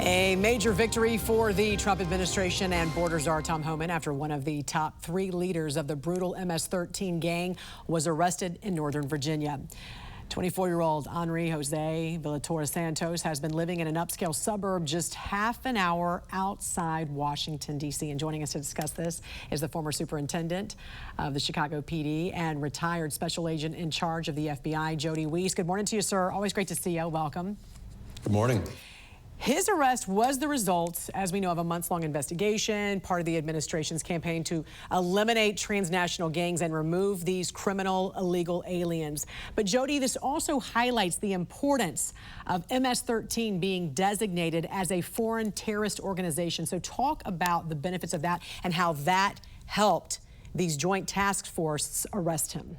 A major victory for the Trump administration and Border Czar Tom Homan after one of the top 3 leaders of the brutal MS-13 gang was arrested in Northern Virginia. 24-year-old Henrry Josue Villatoro Santos has been living in an upscale suburb just half an hour outside Washington, D.C. And joining us to discuss this is the former superintendent of the Chicago PD and retired special agent in charge of the FBI, Jody Weis. Good morning to you, sir. Always great to see you. Welcome. Good morning. His arrest was the result, as we know, of a months-long investigation, part of the administration's campaign to eliminate transnational gangs and remove these criminal illegal aliens. But Jody, this also highlights the importance of MS-13 being designated as a foreign terrorist organization. So talk about the benefits of that and how that helped these joint task forces arrest him.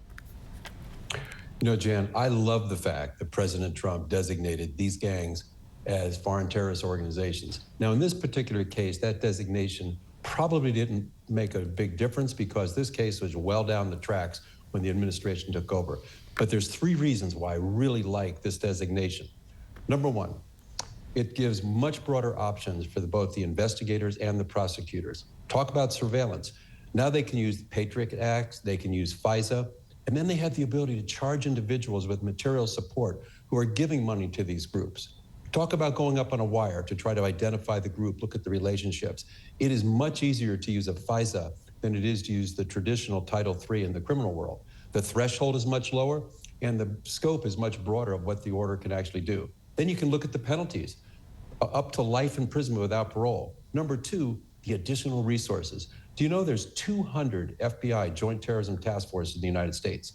You know, Jan, I love the fact that President Trump designated these gangs as foreign terrorist organizations. Now, in this particular case, that designation probably didn't make a big difference because this case was well down the tracks when the administration took over. But there's 3 reasons why I really like this designation. Number 1, it gives much broader options for both the investigators and the prosecutors. Talk about surveillance. Now they can use the Patriot Act, they can use FISA, and then they have the ability to charge individuals with material support who are giving money to these groups. Talk about going up on a wire to try to identify the group, look at the relationships. It is much easier to use a FISA than it is to use the traditional Title III in the criminal world. The threshold is much lower and the scope is much broader of what the order can actually do. Then you can look at the penalties, up to life imprisonment without parole. Number 2, the additional resources. Do you know there's 200 FBI Joint Terrorism Task Forces in the United States?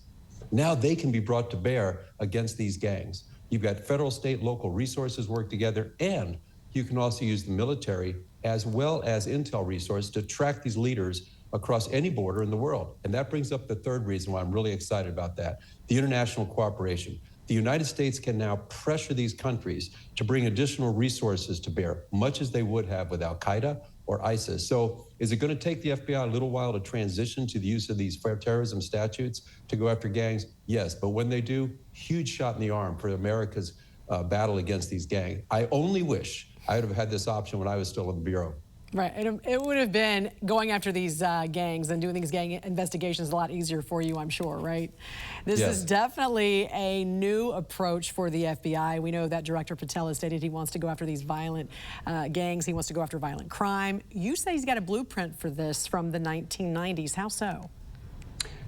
Now they can be brought to bear against these gangs. You've got federal, state, local resources work together, and you can also use the military as well as intel resources to track these leaders across any border in the world. And that brings up the 3rd reason why I'm really excited about that, the international cooperation. The United States can now pressure these countries to bring additional resources to bear, much as they would have with Al-Qaeda or ISIS. So is it going to take the FBI a little while to transition to the use of these terrorism statutes to go after gangs? Yes, but when they do, huge shot in the arm for America's battle against these gangs. I only wish I would have had this option when I was still in the Bureau. Right, it would have been going after these gangs and doing these gang investigations a lot easier for you, I'm sure, right? This is definitely a new approach for the FBI. We know that Director Patel has stated he wants to go after these violent gangs. He wants to go after violent crime. You say he's got a blueprint for this from the 1990s. How so?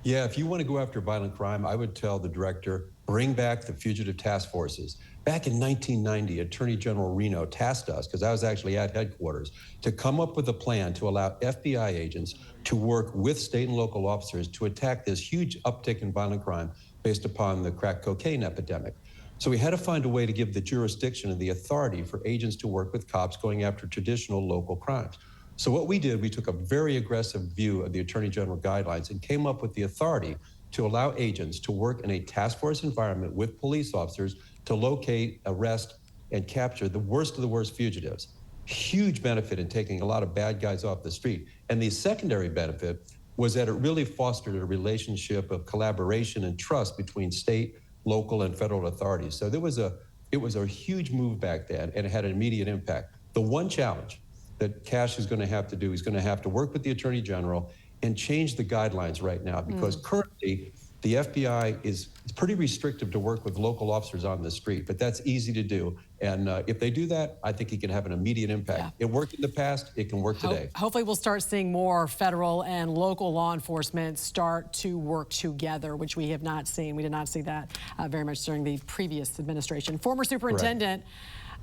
Yeah, if you want to go after violent crime, I would tell the director, bring back the fugitive task forces. Back in 1990, Attorney General Reno tasked us, because I was actually at headquarters, to come up with a plan to allow FBI agents to work with state and local officers to attack this huge uptick in violent crime based upon the crack cocaine epidemic. So we had to find a way to give the jurisdiction and the authority for agents to work with cops going after traditional local crimes. So what we did, we took a very aggressive view of the Attorney General guidelines and came up with the authority to allow agents to work in a task force environment with police officers to locate, arrest, and capture the worst of the worst fugitives. Huge benefit in taking a lot of bad guys off the street. And the secondary benefit was that it really fostered a relationship of collaboration and trust between state, local, and federal authorities. So it was a huge move back then, and it had an immediate impact. The one challenge that Cash is going to have to do, he's going to have to work with the Attorney General and change the guidelines right now, because currently the FBI is pretty restrictive to work with local officers on the street, but that's easy to do. And if they do that, I think it can have an immediate impact. Yeah. It worked in the past, it can work today. Hopefully we'll start seeing more federal and local law enforcement start to work together, which we have not seen. We did not see that very much during the previous administration. Former superintendent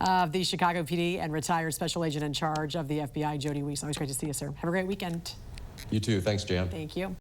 of the Chicago PD and retired special agent in charge of the FBI, Jody Weis. Always great to see you, sir. Have a great weekend. You too. Thanks, Jan. Thank you.